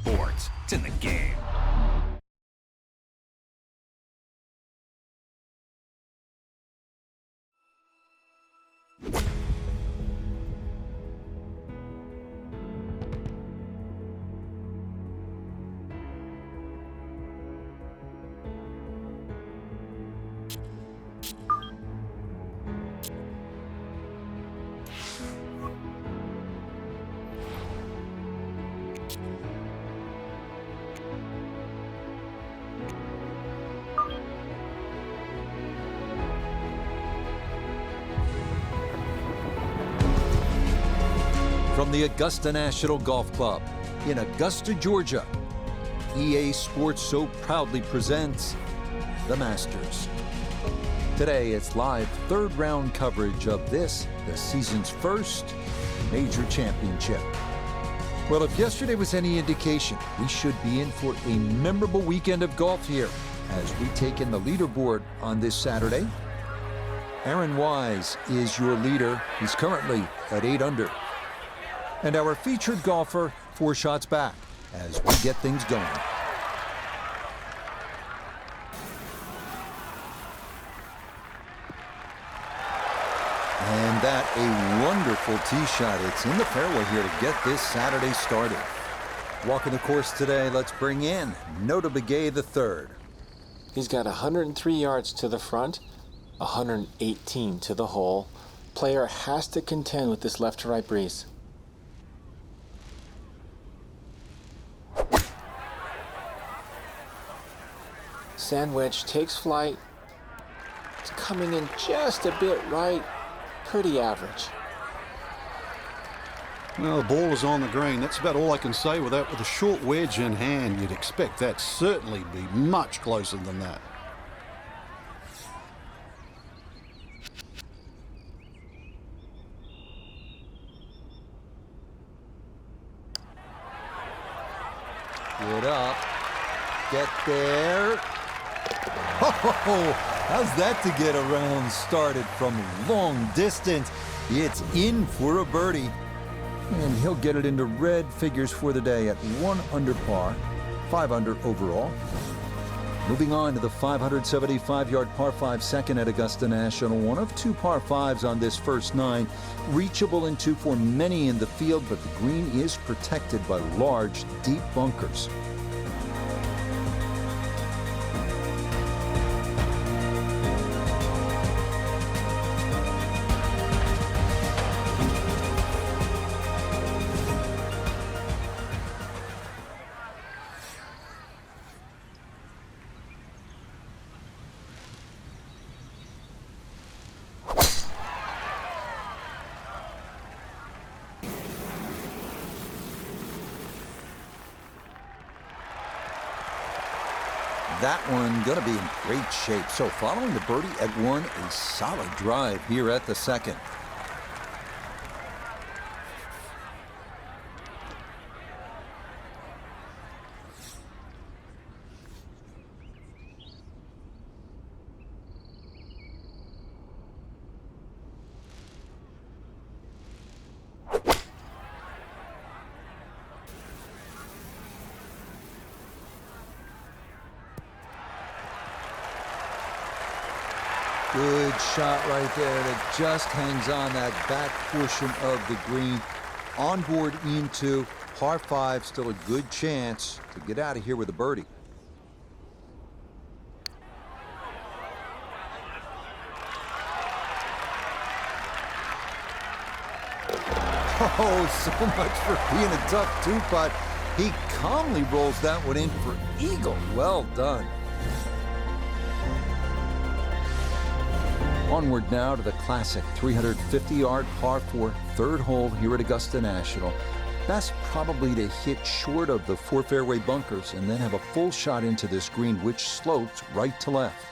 sports. It's in the game. From the Augusta National Golf Club in Augusta, Georgia, EA Sports so proudly presents the Masters. Today, it's live third round coverage of this, the season's first major championship. Well, if yesterday was any indication, we should be in for a memorable weekend of golf here as we take in the leaderboard on this Saturday. Aaron Wise is your leader. He's currently at 8 under. And our featured golfer, 4 shots back as we get things going. And that a wonderful tee shot. It's in the fairway here to get this Saturday started. Walking the course today, let's bring in Nota Begay III. He's got 103 yards to the front, 118 to the hole. Player has to contend with this left to right breeze. Sand wedge takes flight. It's coming in just a bit right. Pretty average. Well, the ball is on the green. That's about all I can say with that. With a short wedge in hand, you'd expect that certainly be much closer than that. Get up. Get there. Oh, how's that to get around started from long distance? It's in for a birdie. And he'll get it into red figures for the day at 1 under par, 5 under overall. Moving on to the 575-yard par 5 second at Augusta National. One of 2 par 5s on this first 9. Reachable in 2 for many in the field, but the green is protected by large, deep bunkers. That one gonna be in great shape. So following the birdie at 1, a solid drive here at the second. Good shot right there that just hangs on that back portion of the green. On board into par 5, still a good chance to get out of here with a birdie. Oh, so much for being a tough 2-putt. He calmly rolls that one in for eagle. Well done. Onward now to the classic 350-yard par 4 third hole here at Augusta National. Best probably to hit short of the 4 fairway bunkers and then have a full shot into this green, which slopes right to left.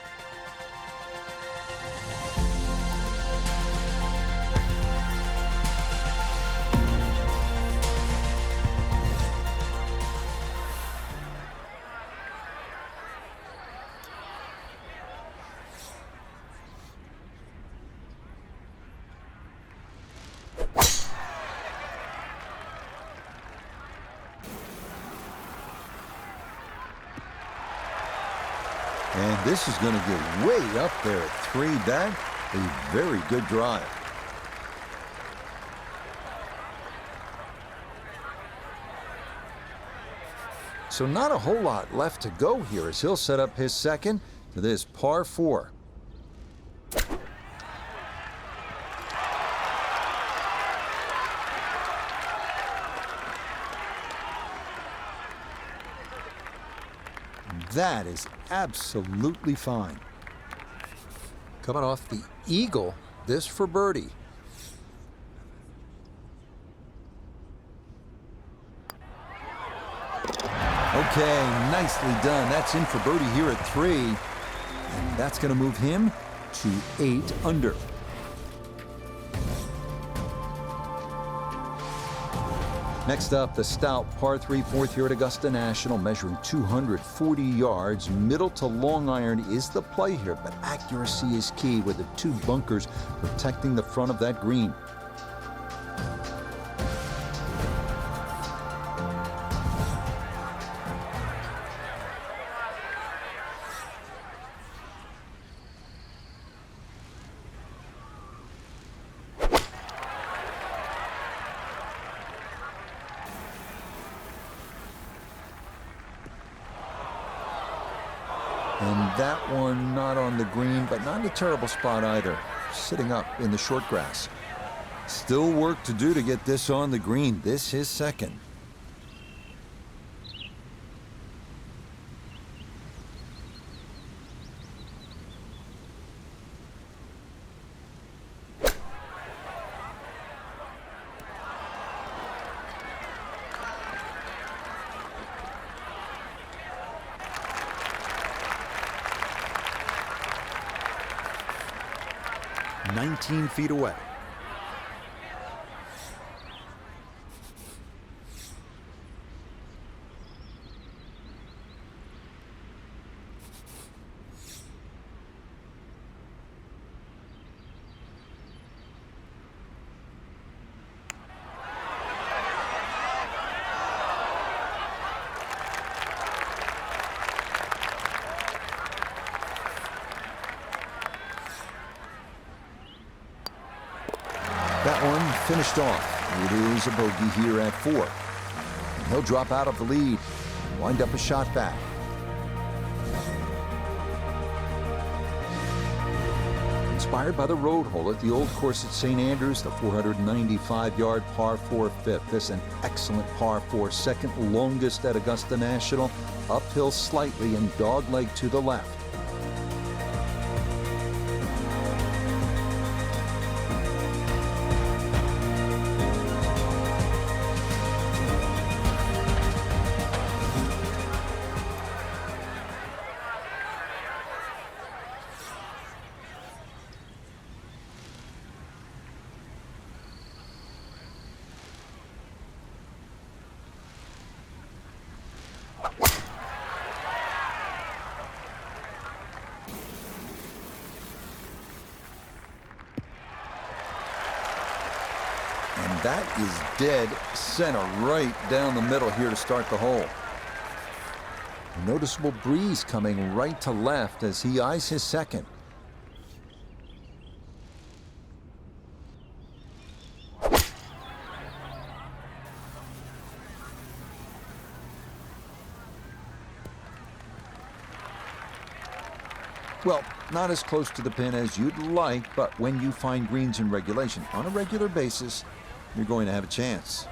And this is going to get way up there at 3. That a very good drive. So not a whole lot left to go here as he'll set up his second to this par 4. That is absolutely fine. Coming off the eagle, this for birdie. Okay, nicely done. That's in for birdie here at 3. And that's going to move him to 8 under. Next up, the stout par 3 fourth here at Augusta National, measuring 240 yards. Middle to long iron is the play here, but accuracy is key with the 2 bunkers protecting the front of that green. And that one not on the green, but not in a terrible spot either. Sitting up in the short grass. Still work to do to get this on the green. This is second. Feet away. That one finished off. It is a bogey here at 4. And he'll drop out of the lead and wind up a shot back. Inspired by the road hole at the old course at St. Andrews, the 495-yard par 4 fifth. This an excellent par 4, second longest at Augusta National. Uphill slightly and dogleg to the left. And that is dead center, right down the middle here to start the hole. A noticeable breeze coming right to left as he eyes his second. Well, not as close to the pin as you'd like, but when you find greens in regulation on a regular basis, you're going to have a chance.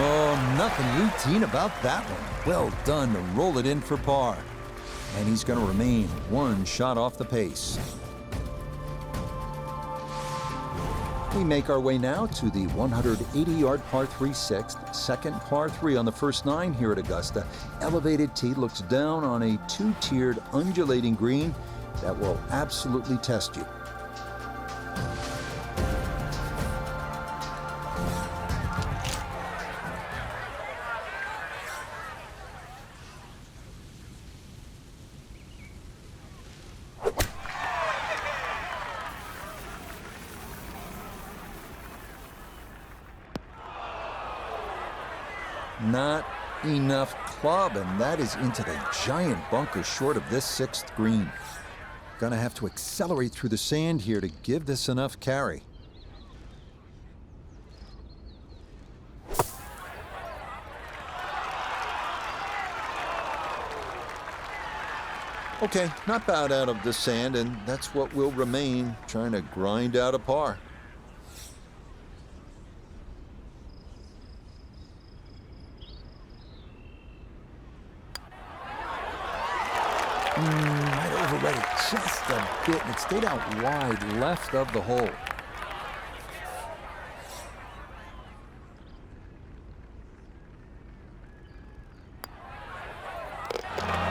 Oh, nothing routine about that one. Well done to roll it in for par. And he's going to remain one shot off the pace. We make our way now to the 180-yard par 3 sixth, second par 3 on the first 9 here at Augusta. Elevated tee looks down on a 2-tiered undulating green that will absolutely test you. Not enough club, and that is into the giant bunker short of this 6th green. Gonna have to accelerate through the sand here to give this enough carry. Okay, not bad out of the sand, and that's what will remain, trying to grind out a par. Might overread it just a bit, and it stayed out wide left of the hole.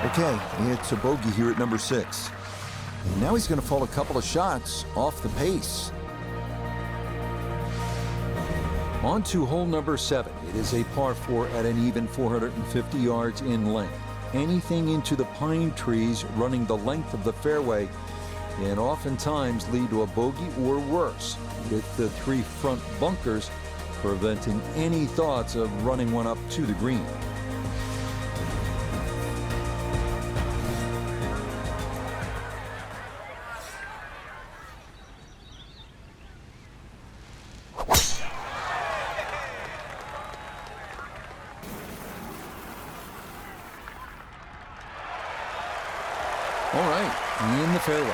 Okay, it's a bogey here at number 6. And now he's going to fall a couple of shots off the pace. On to hole number 7. It is a par 4 at an even 450 yards in length. Anything into the pine trees running the length of the fairway can oftentimes lead to a bogey or worse, with the 3 front bunkers preventing any thoughts of running one up to the green. All right, in the fairway.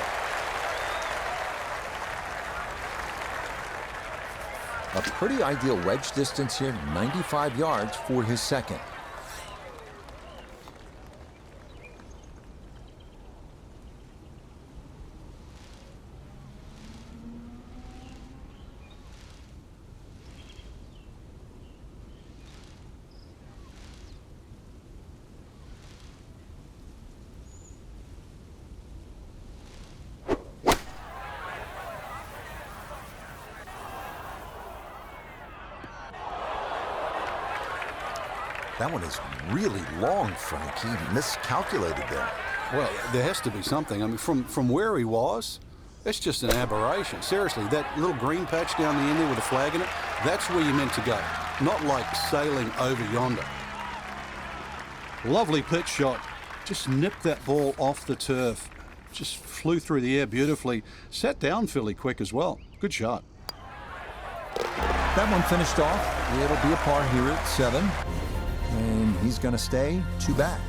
A pretty ideal wedge distance here, 95 yards for his second. That one is really long, Frank. He miscalculated there. Well, there has to be something. I mean, from where he was, it's just an aberration. Seriously, that little green patch down the end there with a flag in it, that's where you're meant to go. Not like sailing over yonder. Lovely pitch shot. Just nipped that ball off the turf. Just flew through the air beautifully. Sat down fairly quick as well. Good shot. That one finished off. It'll be a par here at 7. And he's going to stay 2 back.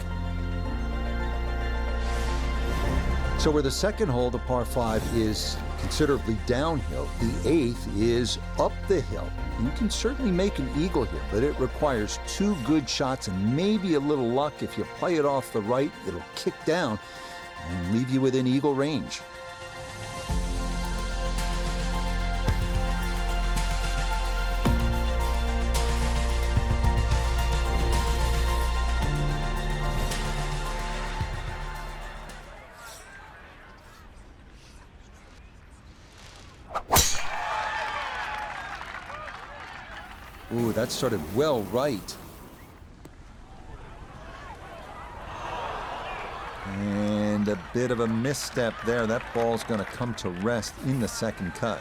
So where the second hole, the par 5, is considerably downhill, the 8th is up the hill. You can certainly make an eagle here, but it requires 2 good shots and maybe a little luck. If you play it off the right, it'll kick down and leave you within eagle range. Ooh, that started well right. And a bit of a misstep there. That ball's going to come to rest in the second cut.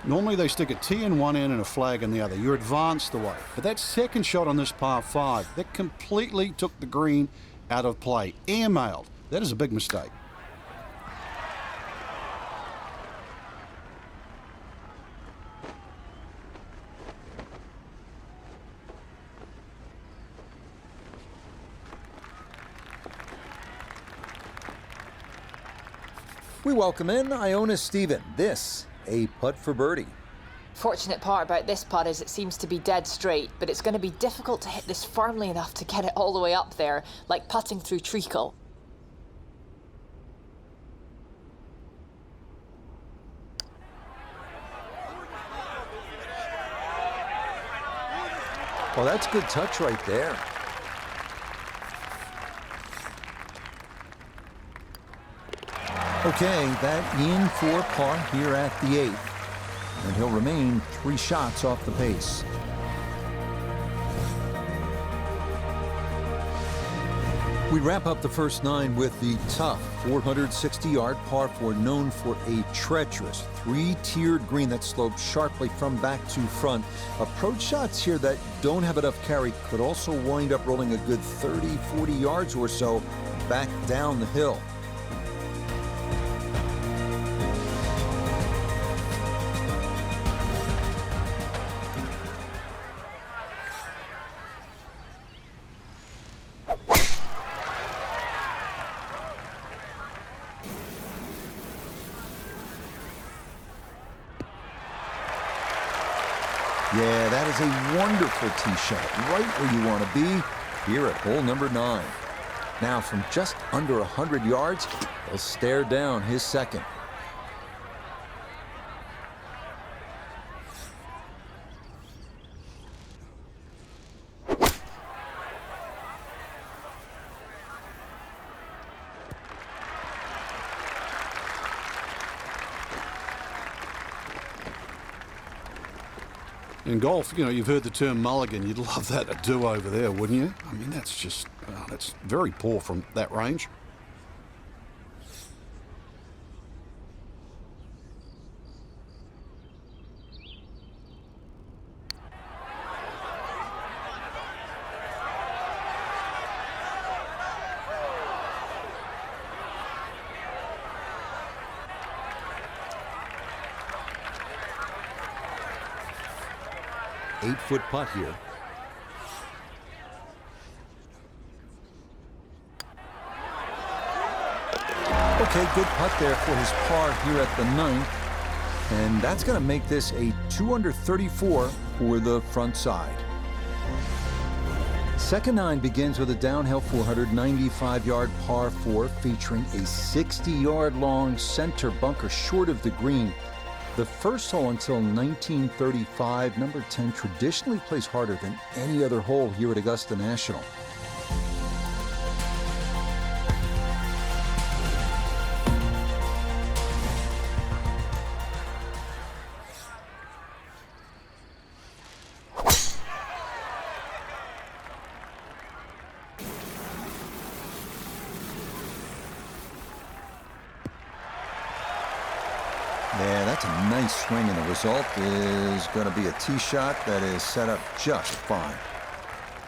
Normally they stick a tee in one end and a flag in the other. You're advanced away. But that second shot on this par 5, that completely took the green out of play. Airmailed. That is a big mistake. We welcome in Iona Stephen. This, a putt for birdie. Fortunate part about this putt is it seems to be dead straight, but it's going to be difficult to hit this firmly enough to get it all the way up there, like putting through treacle. Well, that's good touch right there. Okay, that in for par here at the 8th. And he'll remain 3 shots off the pace. We wrap up the first 9 with the tough 460-yard par 4, known for a treacherous 3-tiered green that slopes sharply from back to front. Approach shots here that don't have enough carry could also wind up rolling a good 30, 40 yards or so back down the hill. Yeah, that is a wonderful tee shot, right where you want to be here at hole number 9. Now, from just under 100 yards, he'll stare down his second. In golf, you know, you've heard the term mulligan. You'd love that to do over there, wouldn't you? I mean, that's just, that's very poor from that range. Eight-foot putt here. Okay, good putt there for his par here at the 9th. And that's going to make this a 2 under 34 for the front side. Second 9 begins with a downhill 495-yard par 4 featuring a 60-yard long center bunker short of the green. The first hole until 1935, number 10 traditionally plays harder than any other hole here at Augusta National. Yeah, that's a nice swing, and the result is going to be a tee shot that is set up just fine.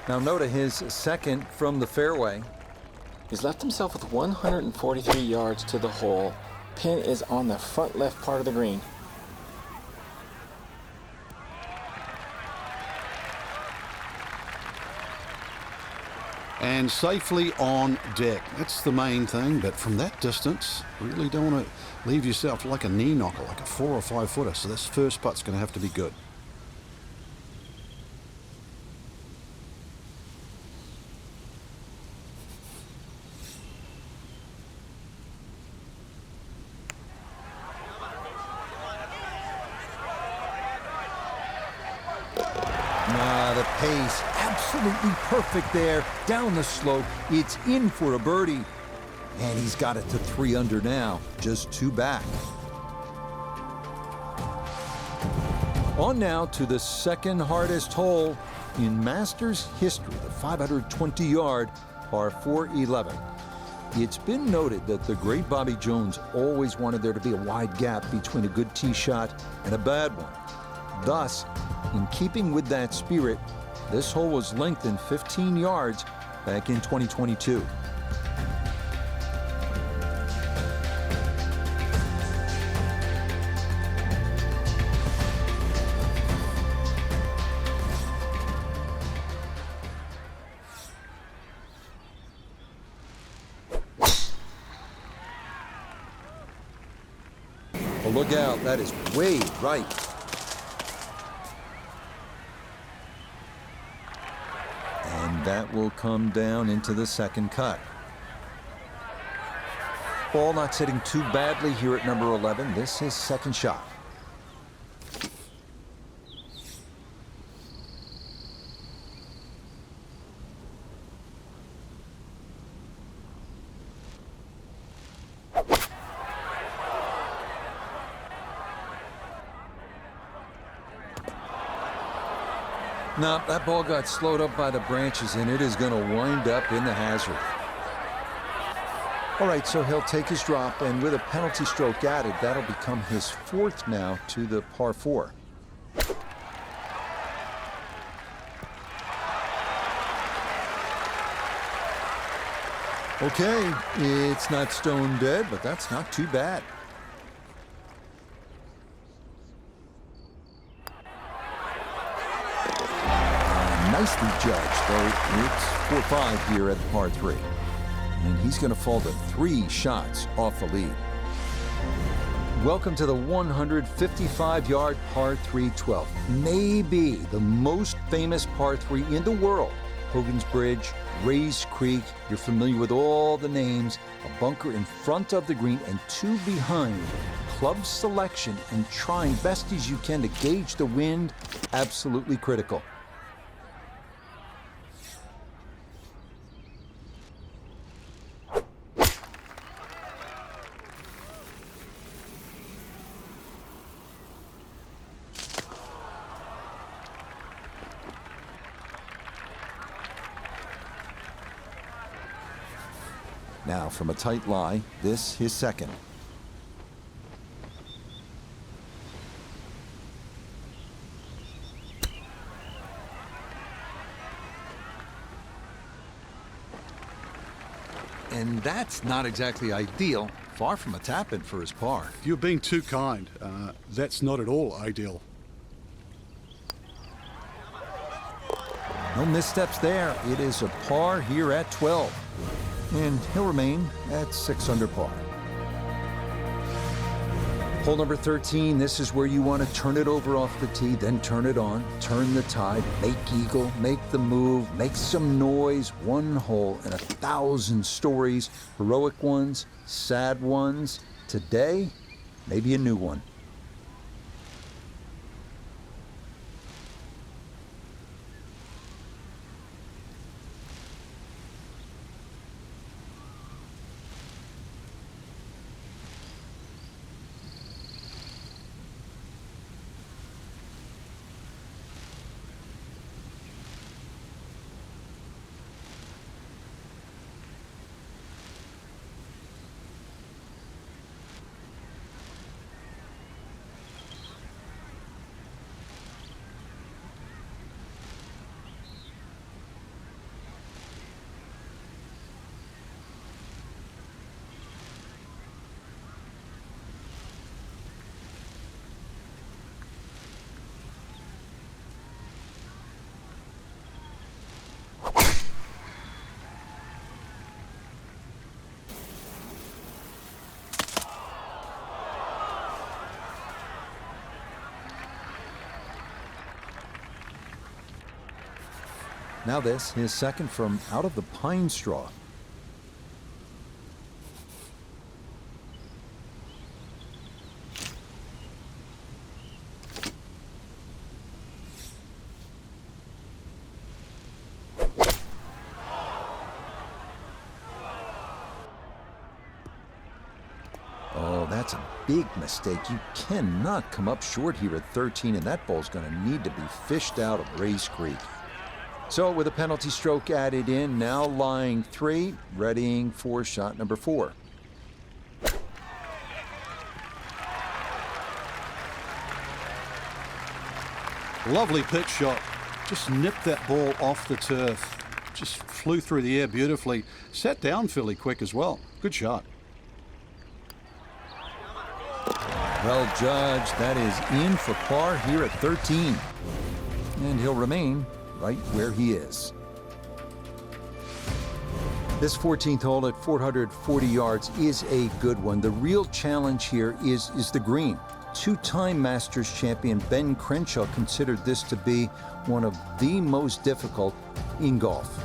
Now note his second from the fairway. He's left himself with 143 yards to the hole. Pin is on the front left part of the green. And safely on deck. That's the main thing, but from that distance, really don't want to leave yourself like a knee knocker, like a 4 or 5 footer. So this first putt's going to have to be good. The pace, absolutely perfect there. Down the slope, it's in for a birdie. And he's got it to 3 under now, just 2 back. On now to the second hardest hole in Masters history, the 520-yard par 4-11. It's been noted that the great Bobby Jones always wanted there to be a wide gap between a good tee shot and a bad one. Thus, in keeping with that spirit, this hole was lengthened 15 yards back in 2022. look out, that is way right. And that will come down into the second cut. Ball not sitting too badly here at number 11. This is his second shot. No, that ball got slowed up by the branches, and it is going to wind up in the hazard. All right, so he'll take his drop, and with a penalty stroke added, that'll become his fourth now to the par 4. Okay, it's not stone dead, but that's not too bad. Nicely judged, though it's 4-5 here at the par 3. And he's going to fall to 3 shots off the lead. Welcome to the 155-yard par 3 12th. Maybe the most famous par 3 in the world. Hogan's Bridge, Rays Creek. You're familiar with all the names. A bunker in front of the green and 2 behind. Club selection and trying best as you can to gauge the wind. Absolutely critical. Now from a tight lie, this his second. And that's not exactly ideal. Far from a tap-in for his par. You're being too kind. That's not at all ideal. No missteps there. It is a par here at 12. And he'll remain at 6 under par. Hole number 13, this is where you want to turn it over off the tee, then turn it on, turn the tide, make eagle, make the move, make some noise. One hole and 1,000 stories, heroic ones, sad ones. Today, maybe a new one. Now this, his second from out of the pine straw. Oh, that's a big mistake. You cannot come up short here at 13, and that ball's going to need to be fished out of Rays Creek. So with a penalty stroke added in, now lying 3, readying for shot number 4. Lovely pitch shot. Just nipped that ball off the turf. Just flew through the air beautifully. Sat down fairly quick as well. Good shot. Well judged. That is in for par here at 13. And he'll remain right where he is. This 14th hole at 440 yards is a good one. The real challenge here is the green. Two-time Masters champion Ben Crenshaw considered this to be one of the most difficult in golf.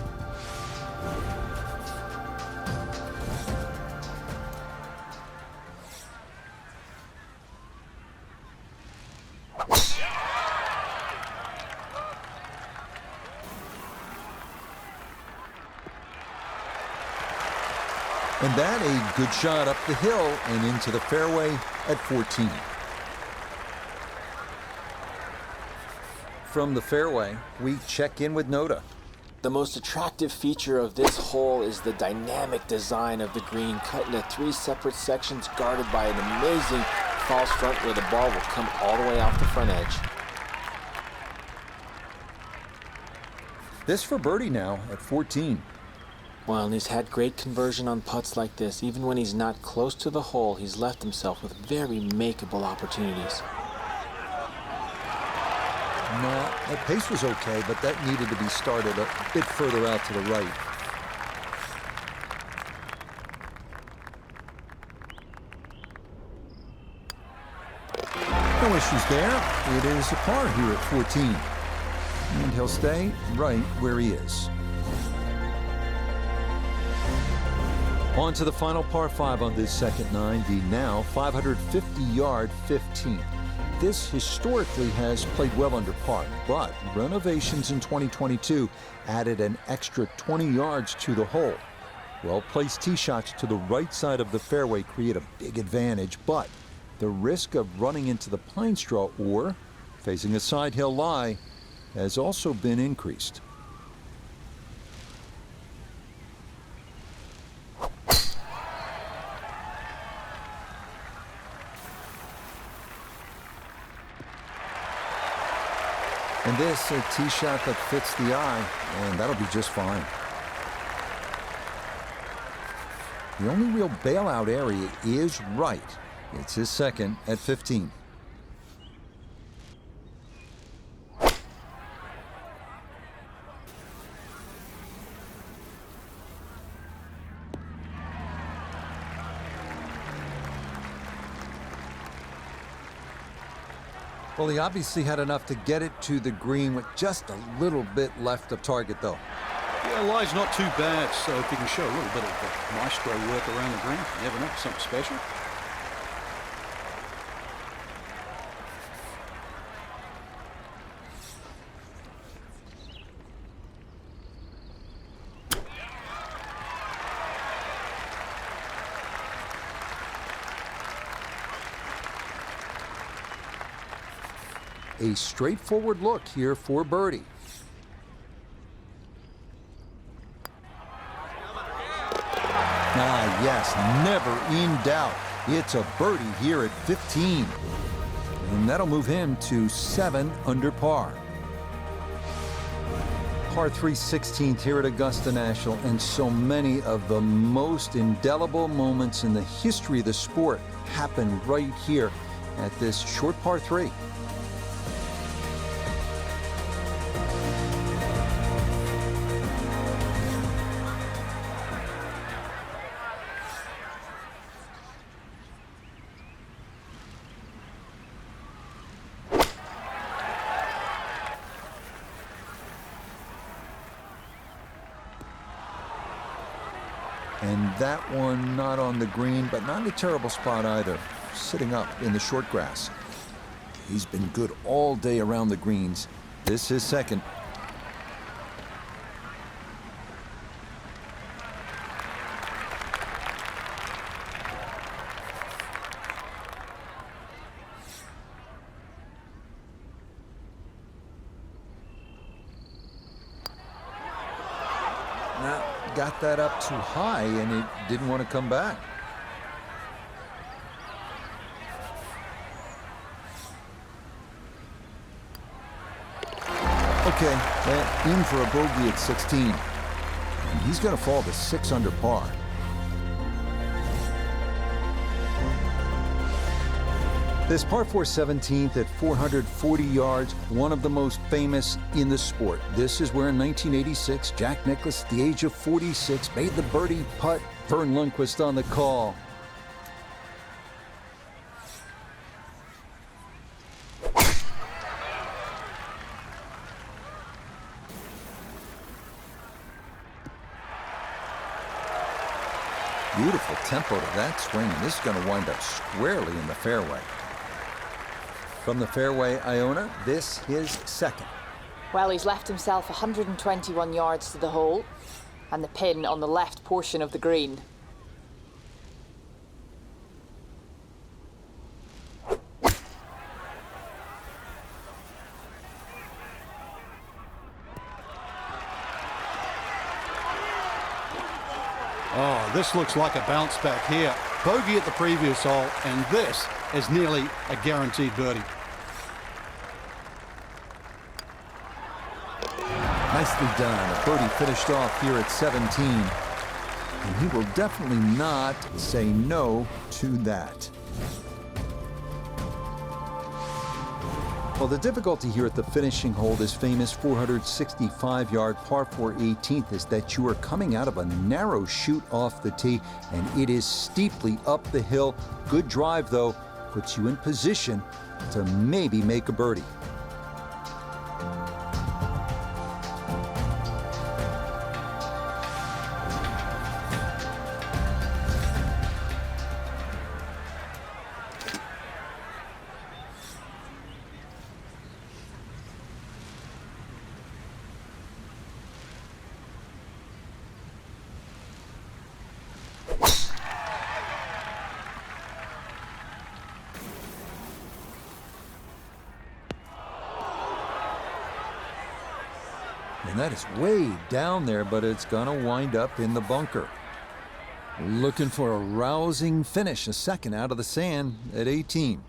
And that a good shot up the hill and into the fairway at 14. From the fairway, we check in with Noda. The most attractive feature of this hole is the dynamic design of the green, cut into 3 separate sections guarded by an amazing false front where the ball will come all the way off the front edge. This for birdie now at 14. Well, and he's had great conversion on putts like this. Even when he's not close to the hole, he's left himself with very makeable opportunities. No, the pace was okay, but that needed to be started a bit further out to the right. No issues there. It is a par here at 14. And he'll stay right where he is. On to the final par 5 on this second 9, the now 550-yard 15. This historically has played well under par, but renovations in 2022 added an extra 20 yards to the hole. Well-placed tee shots to the right side of the fairway create a big advantage, but the risk of running into the pine straw or facing a side hill lie has also been increased. And this, a tee shot that fits the eye, and that'll be just fine. The only real bailout area is right. It's his second at 15. Well, he obviously had enough to get it to the green with just a little bit left of target, though. Yeah, lie's not too bad, so if you can show a little bit of maestro work around the green, you never know, something special. A straightforward look here for birdie. Ah, yes, never in doubt. It's a birdie here at 15. And that'll move him to 7 under par. Par 3 16th here at Augusta National, and so many of the most indelible moments in the history of the sport happen right here at this short par 3. And that one not on the green, but not in a terrible spot either, sitting up in the short grass. He's been good all day around the greens. This is second. Got that up too high, and it didn't want to come back. Okay, in for a bogey at 16. And he's going to fall to 6 under par. This par 4 17th at 440 yards, one of the most famous in the sport. This is where in 1986, Jack Nicklaus, at the age of 46, made the birdie putt. Vern Lundquist on the call. Beautiful tempo to that swing, and this is going to wind up squarely in the fairway. From the fairway, Iona, this is second. Well, he's left himself 121 yards to the hole, and the pin on the left portion of the green. Oh, this looks like a bounce back here. Bogey at the previous hole, and this is nearly a guaranteed birdie. Nicely done. A birdie finished off here at 17. And he will definitely not say no to that. Well, the difficulty here at the finishing hole, this famous 465-yard par 4 18th, is that you are coming out of a narrow chute off the tee, and it is steeply up the hill. Good drive, though, puts you in position to maybe make a birdie. And that is way down there, but it's going to wind up in the bunker. Looking for a rousing finish, a second out of the sand at 18.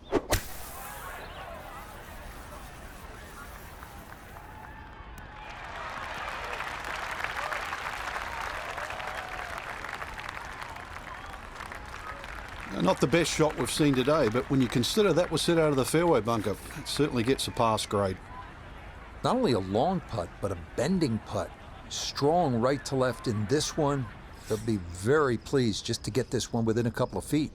Not the best shot we've seen today, but when you consider that was set out of the fairway bunker, it certainly gets a pass grade. Not only a long putt, but a bending putt. Strong right to left in this one. They'll be very pleased just to get this one within a couple of feet.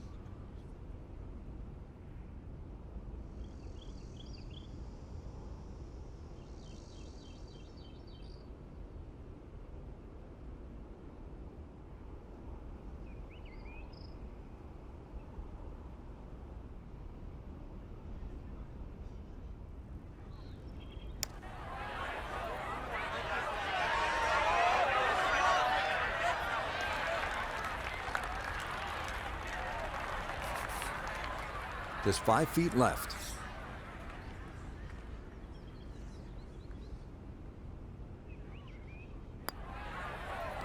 Just 5 feet left.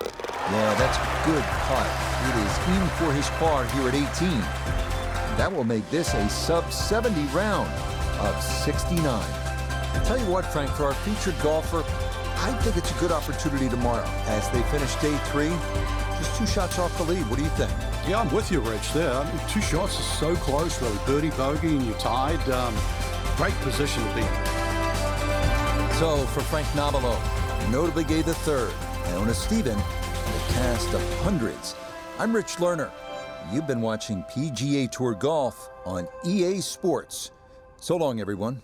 Yeah, that's a good putt. It is in for his par here at 18. That will make this a sub-70 round of 69. I'll tell you what, Frank, for our featured golfer, I think it's a good opportunity tomorrow as they finish day 3. Just 2 shots off the lead. What do you think? Yeah, I'm with you, Rich, there. I mean, 2 shots is so close, really. Birdie, bogey, and you're tied. Great position to be in. So, for Frank Nobilo, notably Gay III, Iona Stephen, and a cast of hundreds, I'm Rich Lerner. You've been watching PGA Tour Golf on EA Sports. So long, everyone.